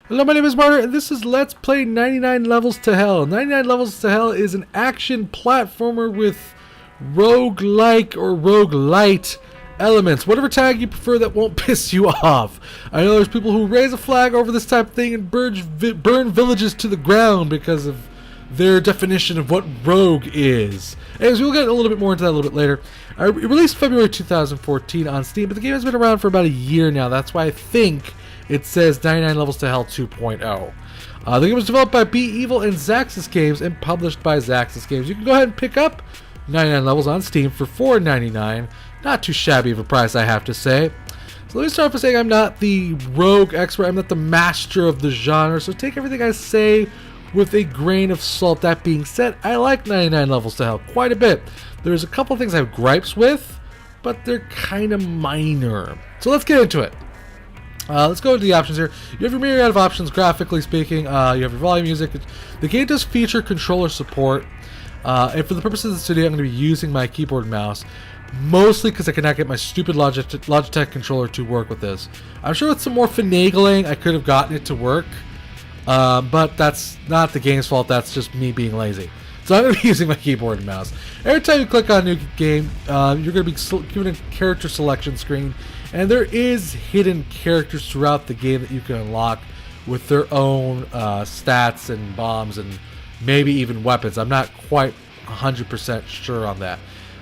Hello, my name is Martyr, and this is Let's Play 99 Levels to Hell. 99 Levels to Hell is an action platformer with roguelike or roguelite elements. Whatever tag you prefer that won't piss you off. I know there's people who raise a flag over this type of thing and burn villages to the ground because of their definition of what rogue is. Anyways, we'll get a little bit more into that a little bit later. It released February 2014 on Steam, but the game has been around for about a year now. That's why I think it says 99 Levels to Hell 2.0. The game was developed by Be Evil and Zaxxas Games and published by Zaxxas Games. You can go ahead and pick up 99 Levels on Steam for $4.99. Not too shabby of a price, I have to say. So let me start off by saying I'm not the rogue expert. I'm not the master of the genre, so take everything I say with a grain of salt. That being said, I like 99 Levels to Hell quite a bit. There's a couple of things I have gripes with, but they're kind of minor. So let's get into it. Let's go into the options here. You have your myriad of options, graphically speaking. You have your volume music. The game does feature controller support. And for the purposes of this video, I'm going to be using my keyboard and mouse. Mostly because I cannot get my stupid Logitech controller to work with this. I'm sure with some more finagling, I could have gotten it to work. But that's not the game's fault. That's just me being lazy. So I'm going to be using my keyboard and mouse. Every time you click on a new game, you're going to be given a character selection screen. And there is hidden characters throughout the game that you can unlock with their own stats and bombs and maybe even weapons. I'm not quite 100% sure on that.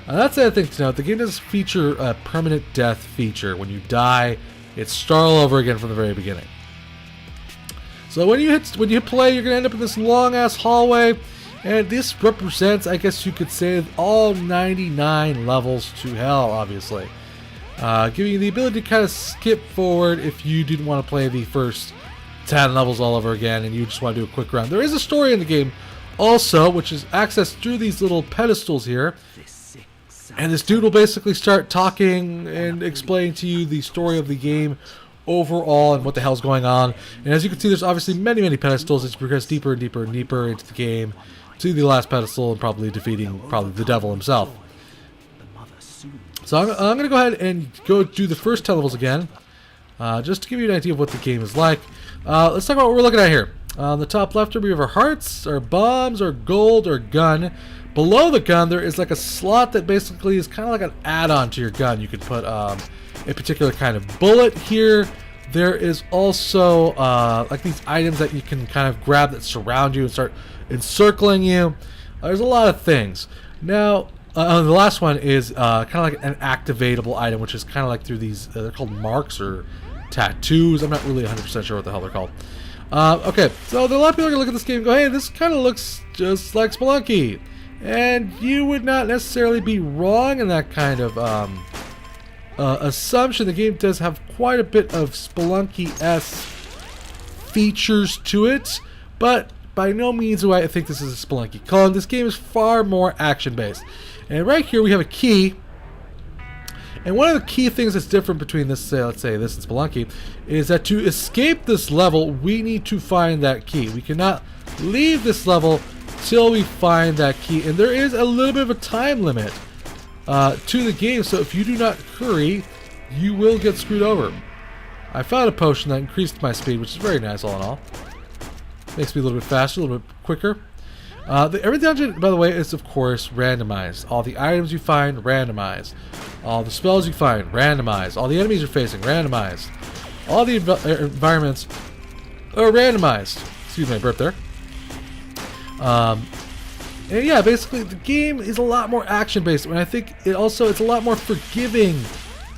That's the other thing to note. The game does feature a permanent death feature. When you die, it's start all over again from the very beginning. So when you hit play, you're going to end up in this long-ass hallway. And this represents, I guess you could say, all 99 levels to hell, obviously. Giving you the ability to kind of skip forward if you didn't want to play the first 10 levels all over again and you just want to do a quick round. There is a story in the game also, which is accessed through these little pedestals here. And this dude will basically start talking and explaining to you the story of the game overall and what the hell's going on. And as you can see, there's obviously many, many pedestals as you progress deeper and deeper and deeper into the game to the last pedestal and probably defeating the devil himself. So I'm going to go ahead and go do the first 10 levels again, just to give you an idea of what the game is like. Let's talk about what we're looking at here. On the top left, we have our hearts, our bombs, our gold, our gun. Below the gun, there is like a slot that basically is kind of like an add-on to your gun. You could put a particular kind of bullet here. There is also like these items that you can kind of grab that surround you and start encircling you. There's a lot of things. Now, the last one is kind of like an activatable item, which is kind of like through these, they're called marks or tattoos. I'm not really 100% sure what the hell they're called. Okay, so there are a lot of people are going to look at this game and go, hey, this kind of looks just like Spelunky. And you would not necessarily be wrong in that kind of assumption. The game does have quite a bit of Spelunky-esque features to it, but by no means do I think this is a Spelunky clone. This game is far more action-based. And right here we have a key. And one of the key things that's different between this, let's say this and Spelunky, is that to escape this level, we need to find that key. We cannot leave this level till we find that key. And there is a little bit of a time limit to the game, so if you do not hurry, you will get screwed over. I found a potion that increased my speed, which is very nice all in all. Makes me a little bit faster, a little bit quicker. Every dungeon, by the way, is of course randomized. All the items you find, randomized. All the spells you find, randomized. All the enemies you're facing, randomized. All the environments are randomized. Excuse me, I burped there. And yeah, basically the game is a lot more action-based, and I think it's a lot more forgiving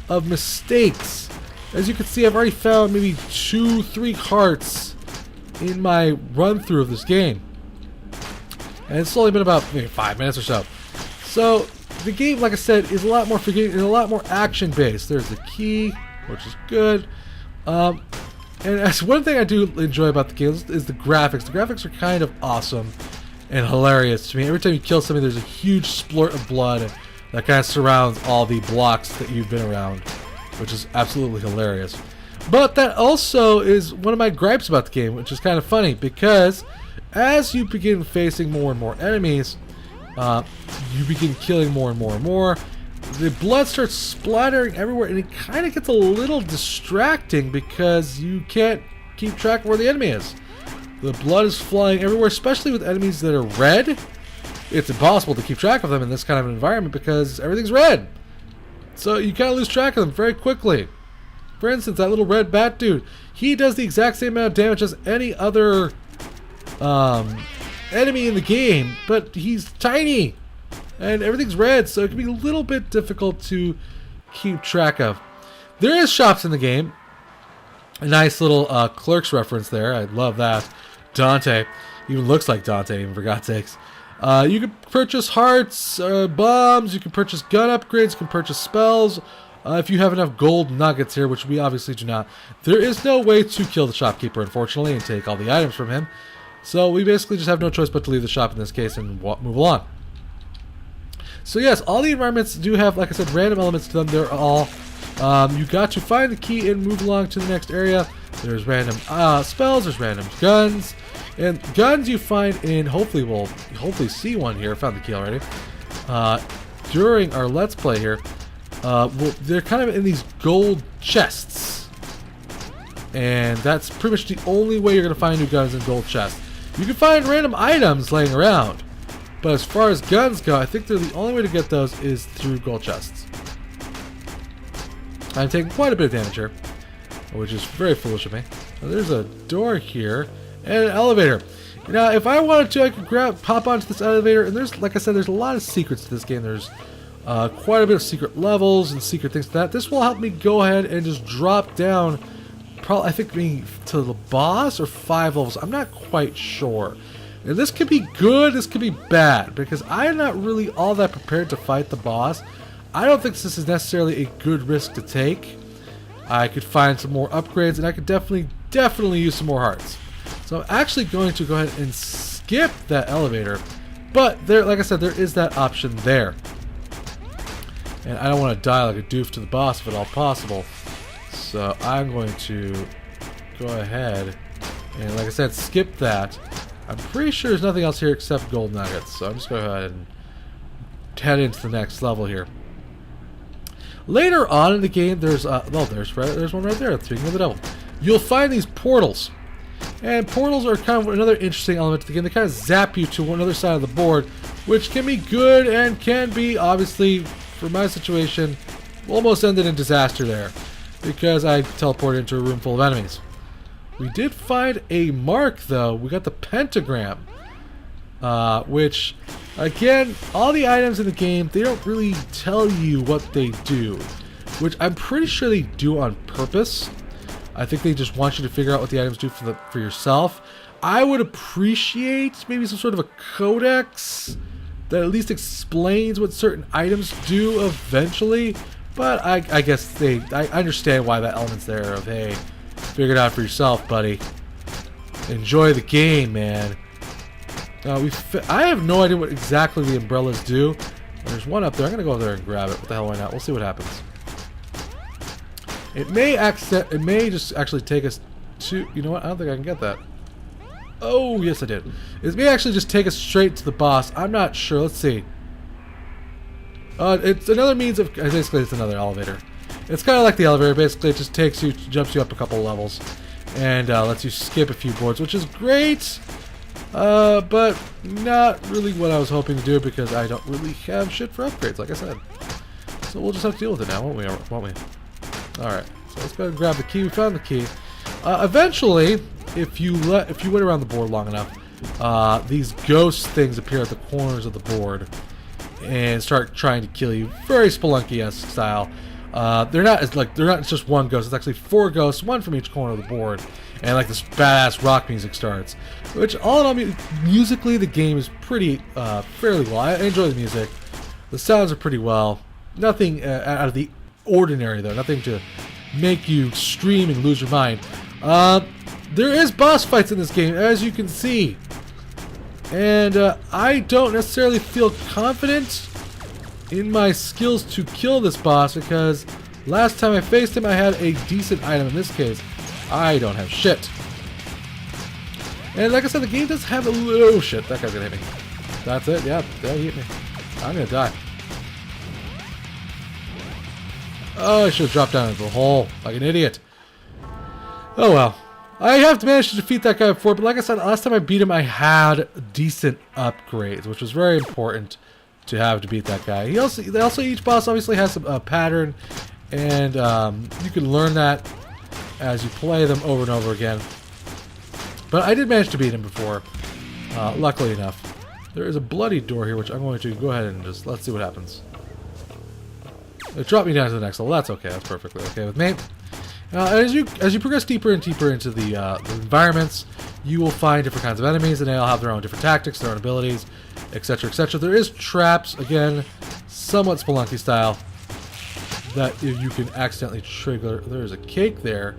of mistakes. As you can see, I've already found maybe 2-3 hearts in my run-through of this game. And it's only been about maybe 5 minutes or so. So the game, like I said, is a lot more forgiving and a lot more action-based. There's the key, which is good. And as one thing I do enjoy about the game is the graphics. The graphics are kind of awesome and hilarious to me. Every time you kill somebody, there's a huge splurt of blood that kind of surrounds all the blocks that you've been around, which is absolutely hilarious. But that also is one of my gripes about the game, which is kind of funny, because as you begin facing more and more enemies, you begin killing more and more and more. The blood starts splattering everywhere, and it kind of gets a little distracting because you can't keep track of where the enemy is. The blood is flying everywhere, especially with enemies that are red. It's impossible to keep track of them in this kind of environment because everything's red. So you kind of lose track of them very quickly. For instance, that little red bat dude, he does the exact same amount of damage as any other enemy in the game, but he's tiny. And everything's red, so it can be a little bit difficult to keep track of. There is shops in the game. A nice little Clerks reference there. I love that. Dante. Even looks like Dante, even for God's sakes. You can purchase hearts, bombs, you can purchase gun upgrades, you can purchase spells. If you have enough gold nuggets here, which we obviously do not. There is no way to kill the shopkeeper, unfortunately, and take all the items from him. So we basically just have no choice but to leave the shop in this case and move along. So yes, all the environments do have, like I said, random elements to them. They're all... you got to find the key and move along to the next area. There's random spells, there's random guns. And guns you find in, hopefully we'll see one here. I found the key already. During our Let's Play here, they're kind of in these gold chests. And that's pretty much the only way you're going to find new guns in gold chests. You can find random items laying around. But as far as guns go, I think they're the only way to get those is through gold chests. I'm taking quite a bit of damage here, which is very foolish of me. Now, there's a door here and an elevator. Now, if I wanted to, I could pop onto this elevator. And there's, like I said, there's a lot of secrets to this game. There's quite a bit of secret levels and secret things to that. This will help me go ahead and just drop down, probably I think maybe to the boss or 5 levels. I'm not quite sure. And this could be good, this could be bad, because I'm not really all that prepared to fight the boss. I don't think this is necessarily a good risk to take. I could find some more upgrades, and I could definitely use some more hearts. So I'm actually going to go ahead and skip that elevator. But there, like I said, there is that option there. And I don't want to die like a doof to the boss if at all possible. So I'm going to go ahead and, like I said, skip that. I'm pretty sure there's nothing else here except gold nuggets. So I'm just going to go ahead and head into the next level here. Later on in the game, there's one right there. Speaking of the devil, you'll find these portals, and portals are kind of another interesting element to the game. They kind of zap you to one other side of the board, which can be good and can be, obviously, for my situation, almost ended in disaster there, because I teleported into a room full of enemies. We did find a mark, though. We got the pentagram, which, again, all the items in the game, they don't really tell you what they do, which I'm pretty sure they do on purpose. I think they just want you to figure out what the items do for yourself. I would appreciate maybe some sort of a codex that at least explains what certain items do eventually, but I guess I understand why that element's there of, hey, figure it out for yourself, buddy. Enjoy the game, man. I have no idea what exactly the umbrellas do. There's one up there. I'm gonna go over there and grab it. What the hell, why not? We'll see what happens. It may just actually take us to... You know what? I don't think I can get that. Oh, yes I did. It may actually just take us straight to the boss. I'm not sure. Let's see. It's another means of... Basically, it's another elevator. It's kind of like the elevator. Basically, it just takes you, jumps you up a couple levels, and lets you skip a few boards, which is great. But not really what I was hoping to do, because I don't really have shit for upgrades, like I said. So we'll just have to deal with it now, won't we? Alright, so let's go ahead and grab the key. We found the key. Eventually, if you went around the board long enough, these ghost things appear at the corners of the board and start trying to kill you, very Spelunky-esque style. They're not just one ghost. It's actually 4 ghosts, one from each corner of the board, and like this badass rock music starts. Which, all in all, musically the game is pretty fairly well. I enjoy the music. The sounds are pretty well. Nothing out of the ordinary though. Nothing to make you scream and lose your mind. There is boss fights in this game, as you can see, and I don't necessarily feel confident in my skills to kill this boss, because last time I faced him I had a decent item. In this case, I don't have shit. And like I said, the game does have a little... Oh shit, that guy's gonna hit me. That's it, yeah, he hit me. I'm gonna die. Oh, I should have dropped down into the hole like an idiot. Oh well. I have managed to defeat that guy before, but like I said, last time I beat him, I had decent upgrades, which was very important to have to beat that guy. Each boss obviously has a pattern, and you can learn that as you play them over and over again. But I did manage to beat him before, luckily enough. There is a bloody door here, which I'm going to go ahead and just, let's see what happens. It dropped me down to the next level. That's okay. That's perfectly okay with me. As you progress deeper and deeper into the environments, you will find different kinds of enemies, and they all have their own different tactics, their own abilities, etc., etc. There is traps, again, somewhat Spelunky style, that you can accidentally trigger. There's a cake there,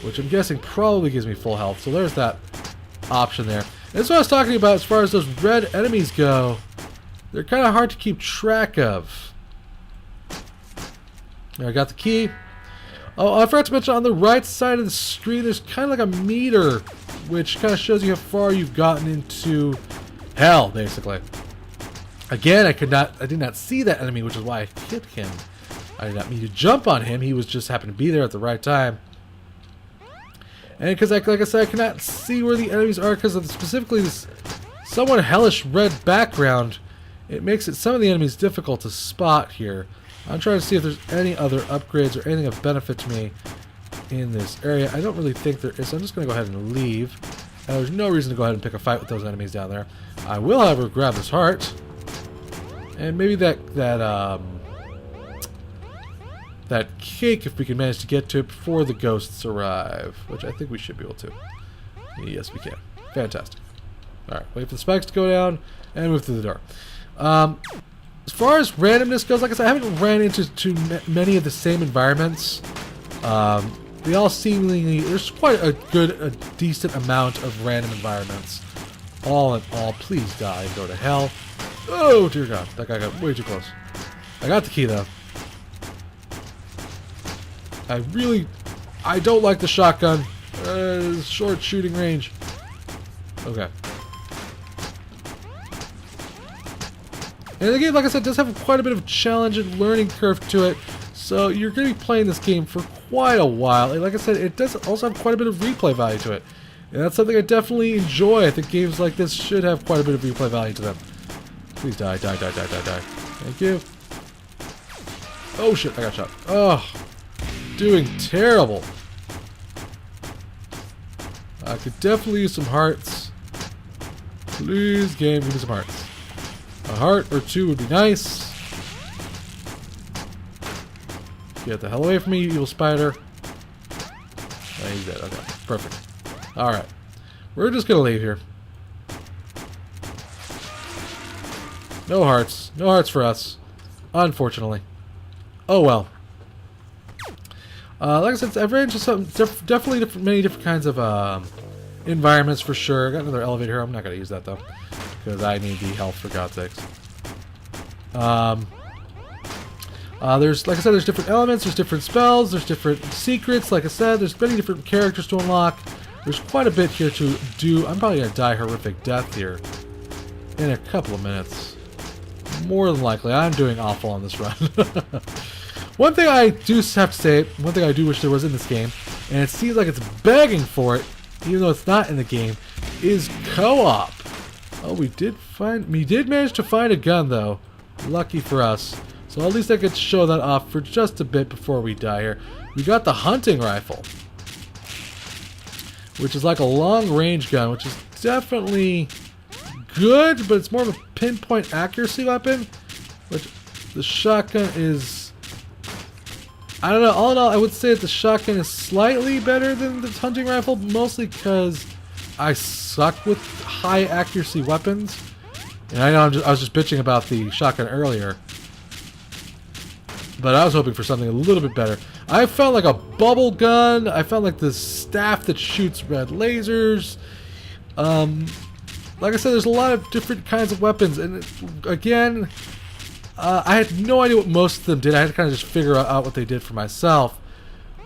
which I'm guessing probably gives me full health. So there's that option there. And that's what I was talking about as far as those red enemies go. They're kind of hard to keep track of. There, I got the key. Oh, I forgot to mention on the right side of the screen, there's kind of like a meter, which kind of shows you how far you've gotten into hell, basically. Again, I did not see that enemy, which is why I hit him. I did not mean to jump on him. He was just happened to be there at the right time. And because, like I said, I cannot see where the enemies are because of specifically this somewhat hellish red background. It makes it some of the enemies difficult to spot here. I'm trying to see if there's any other upgrades or anything of benefit to me in this area. I don't really think there is, so I'm just going to go ahead and leave. There's no reason to go ahead and pick a fight with those enemies down there. I will, however, grab this heart. And maybe that cake, if we can manage to get to it before the ghosts arrive. Which I think we should be able to. Yes, we can. Fantastic. Alright, wait for the spikes to go down and move through the door. As far as randomness goes, like I said, I haven't ran into many of the same environments. They all seemingly, there's quite a decent amount of random environments. All in all, please die and go to hell. Oh dear God, that guy got way too close. I got the key though. I don't like the shotgun. Short shooting range. Okay. And the game, like I said, does have quite a bit of a challenge and learning curve to it. So you're going to be playing this game for quite a while. And like I said, it does also have quite a bit of replay value to it. And that's something I definitely enjoy. I think games like this should have quite a bit of replay value to them. Please die, die, die, die, die, die. Thank you. Oh shit, I got shot. Oh, doing terrible. I could definitely use some hearts. Please, game, give me some hearts. A heart or two would be nice. Get the hell away from me, you evil spider. Oh, he's dead. Okay, perfect. Alright. We're just gonna leave here. No hearts. No hearts for us. Unfortunately. Oh well. Like I said, I've ran into some many different kinds of environments for sure. Got another elevator here. I'm not gonna use that though, because I need the health for God's sakes. There's, like I said, there's different elements, there's different spells, there's different secrets. Like I said, there's many different characters to unlock. There's quite a bit here to do. I'm probably gonna die a horrific death here in a couple of minutes. More than likely, I'm doing awful on this run. One thing I do have to say, one thing I do wish there was in this game, and it seems like it's begging for it, even though it's not in the game, is co-op. Oh, we did manage to find a gun though. Lucky for us. So at least I could show that off for just a bit before we die here. We got the hunting rifle, which is like a long-range gun, which is definitely good, but it's more of a pinpoint accuracy weapon, which the shotgun is... I don't know, all in all, I would say that the shotgun is slightly better than the hunting rifle, mostly because I suck with high accuracy weapons. And I know I was just bitching about the shotgun earlier, but I was hoping for something a little bit better. I found like a bubble gun. I found like this staff that shoots red lasers. Like I said, there's a lot of different kinds of weapons, and again, I had no idea what most of them did. I had to kind of just figure out what they did for myself,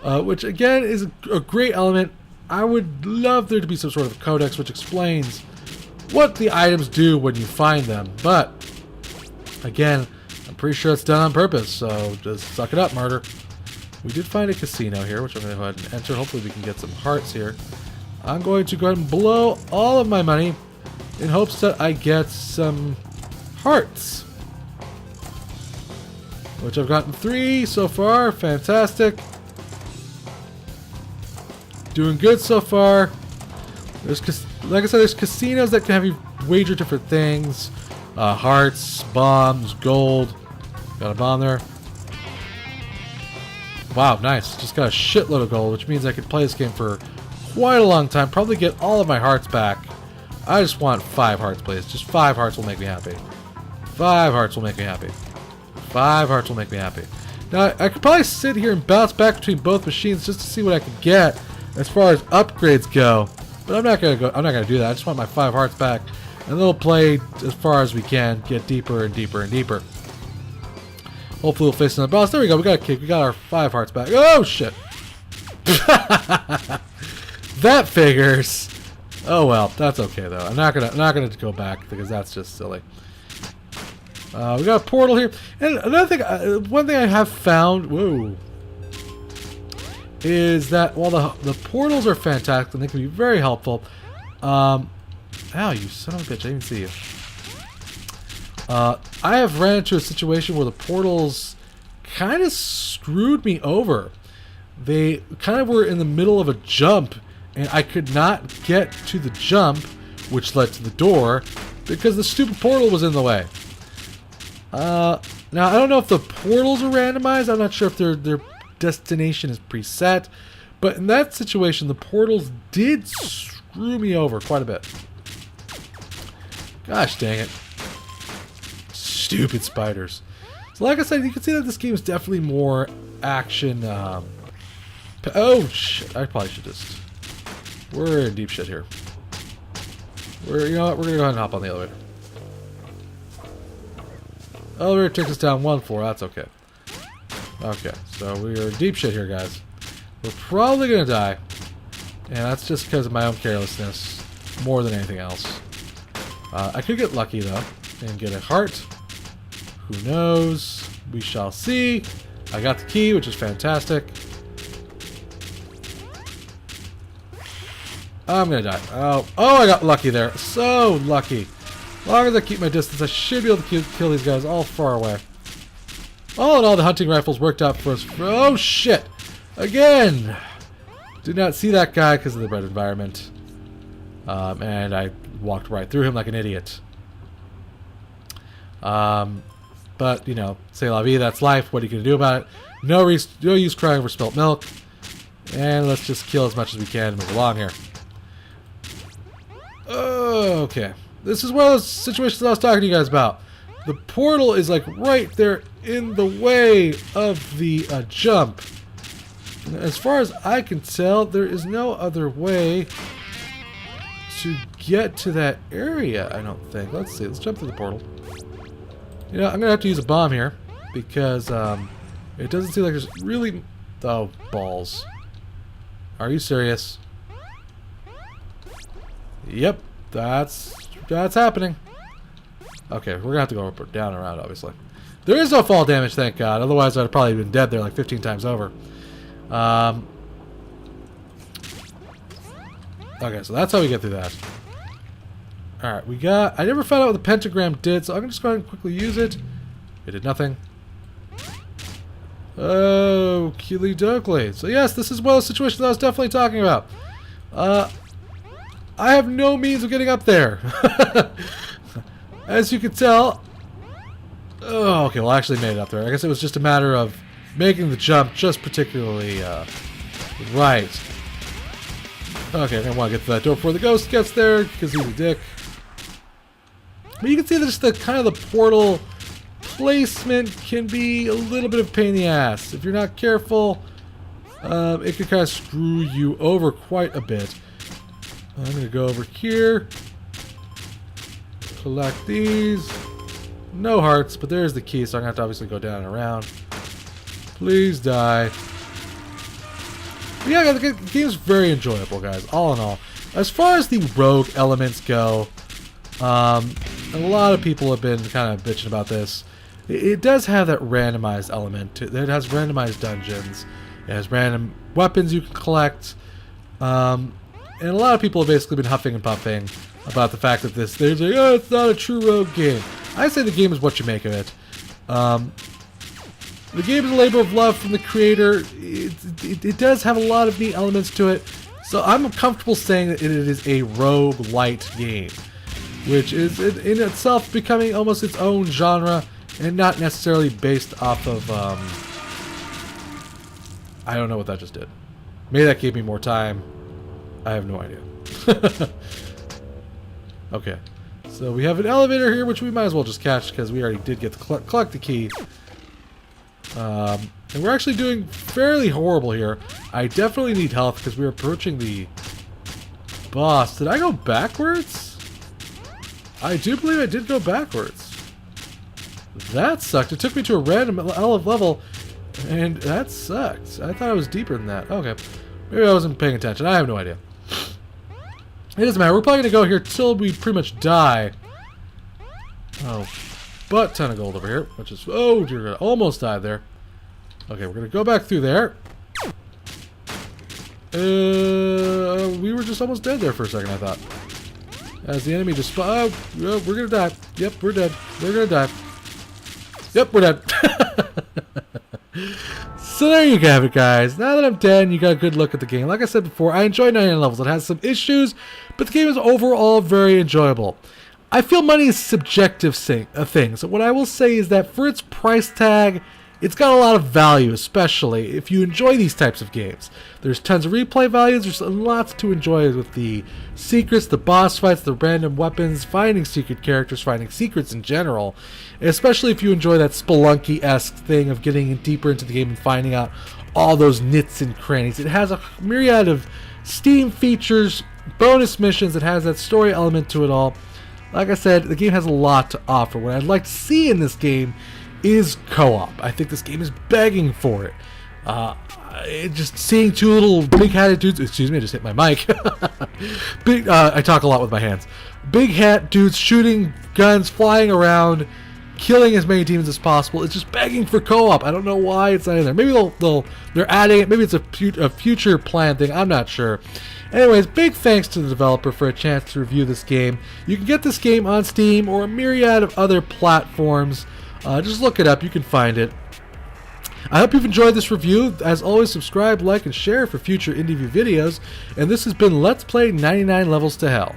which again is a great element. I would love there to be some sort of codex which explains what the items do when you find them, but again, I'm pretty sure it's done on purpose, so just suck it up, murder. We did find a casino here, which I'm going to go ahead and enter. Hopefully we can get some hearts here. I'm going to go ahead and blow all of my money in hopes that I get some hearts. Which I've gotten 3 so far. Fantastic. Doing good so far. Like I said, there's casinos that can have you wager different things. Hearts, bombs, gold. Got a bomb there. Wow, nice. Just got a shitload of gold, which means I can play this game for quite a long time. Probably get all of my hearts back. I just want 5 hearts, please. Just 5 hearts will make me happy. 5 hearts will make me happy. 5 hearts will make me happy. Now, I could probably sit here and bounce back between both machines just to see what I could get as far as upgrades go. But I'm not gonna do that. I just want my 5 hearts back, and then we'll play as far as we can, get deeper and deeper and deeper. Hopefully we'll face another boss. There we go. We got a kick. We got our 5 hearts back. Oh shit! That figures. Oh well, that's okay though. I'm not gonna go back because that's just silly. We got a portal here, and another thing. One thing I have found. Whoa. Is that while the portals are fantastic and they can be very helpful. Ow, you son of a bitch! I didn't see you. I have ran into a situation where the portals kind of screwed me over. They kind of were in the middle of a jump, and I could not get to the jump, which led to the door, because the stupid portal was in the way. Now I don't know if the portals are randomized. I'm not sure if their destination is preset, but in that situation, the portals did screw me over quite a bit. Gosh dang it. Stupid spiders. So like I said, you can see that this game is definitely more action. Oh shit, I probably should just... We're in deep shit here. You know what, we're gonna go ahead and hop on the elevator. Elevator takes us down 1 floor, that's okay. Okay, so we are in deep shit here, guys. We're probably gonna die. And that's just because of my own carelessness, more than anything else. I could get lucky, though, and get a heart. Who knows? We shall see. I got the key, which is fantastic. I'm gonna die. Oh, I got lucky there. So lucky. As long as I keep my distance, I should be able to kill these guys all far away. All in all, the hunting rifles worked out for us. Oh, shit. Again. Did not see that guy because of the red environment. And I walked right through him like an idiot. But, you know, c'est la vie, that's life. What are you going to do about it? No use crying over spilt milk. And let's just kill as much as we can and move along here. Okay. This is one of those situations I was talking to you guys about. The portal is like right there in the way of the jump. As far as I can tell, there is no other way to get to that area, I don't think. Let's see. Let's jump through the portal. You know, I'm going to have to use a bomb here because it doesn't seem like there's really... Oh, balls. Are you serious? Yep, that's happening. Okay, we're going to have to go up or down and around, obviously. There is no fall damage, thank God. Otherwise, I'd have probably been dead there like 15 times over. Okay, so that's how we get through that. Alright, we got... I never found out what the pentagram did, so I'm going to just go ahead and quickly use it. It did nothing. Oh, Keely Dokley. So yes, this is one of those situations I was definitely talking about. I have no means of getting up there. As you can tell... Oh, okay, well I actually made it up there. I guess it was just a matter of making the jump just particularly right. Okay, I'm going to want to get to that door before the ghost gets there, because he's a dick. But you can see that just the kind of the portal placement can be a little bit of a pain in the ass. If you're not careful, it can kind of screw you over quite a bit. I'm going to go over here. Collect these. No hearts, but there's the key, so I'm going to have to obviously go down and around. Please die. But yeah, the game's very enjoyable, guys, all in all. As far as the rogue elements go, a lot of people have been kind of bitching about this. It does have that randomized element. It has randomized dungeons. It has random weapons you can collect. And And a lot of people have basically been huffing and puffing about the fact that they're like, oh, it's not a true rogue game. I say the game is what you make of it. The game is a labor of love from the creator. It does have a lot of neat elements to it. So I'm comfortable saying that it is a roguelite game, which is in itself becoming almost its own genre and not necessarily based off of, I don't know what that just did. Maybe that gave me more time. I have no idea. Okay. So we have an elevator here, which we might as well just catch because we already did get to collect the key. And we're actually doing fairly horrible here. I definitely need health because we're approaching the boss. Did I go backwards? I do believe I did go backwards. That sucked. It took me to a random level, and that sucked. I thought it was deeper than that. Okay. Maybe I wasn't paying attention. I have no idea. It doesn't matter. We're probably going to go here till we pretty much die. Oh, butt ton of gold over here, which is... Oh, dear God. Almost died there. Okay, we're going to go back through there. We were just almost dead there for a second, I thought. As the enemy just... Oh, we're going to die. Yep, we're dead. We're going to die. Yep, we're dead. So there you have it, guys. Now that I'm dead, you got a good look at the game. Like I said before, I enjoy 99 levels. It has some issues, but the game is overall very enjoyable. I feel money is a subjective thing. So what I will say is that for its price tag, it's got a lot of value, especially if you enjoy these types of games. There's tons of replay values. There's lots to enjoy with the secrets, the boss fights, the random weapons, finding secret characters, finding secrets in general. Especially if you enjoy that Spelunky-esque thing of getting deeper into the game and finding out all those nits and crannies. It has a myriad of Steam features, bonus missions. It has that story element to it all. Like I said, the game has a lot to offer. What I'd like to see in this game is co-op. I think this game is begging for it. Just seeing two little big-hatted dudes... Excuse me, I just hit my mic. I talk a lot with my hands. Big hat dudes shooting guns, flying around, killing as many demons as possible. It's just begging for co-op. I don't know why it's not in there. Maybe they're adding it. Maybe it's a future plan thing. I'm not sure. Anyways, big thanks to the developer for a chance to review this game. You can get this game on Steam or a myriad of other platforms. Just look it up. You can find it. I hope you've enjoyed this review. As always, subscribe, like, and share for future IndieView videos. And this has been Let's Play 99 Levels to Hell.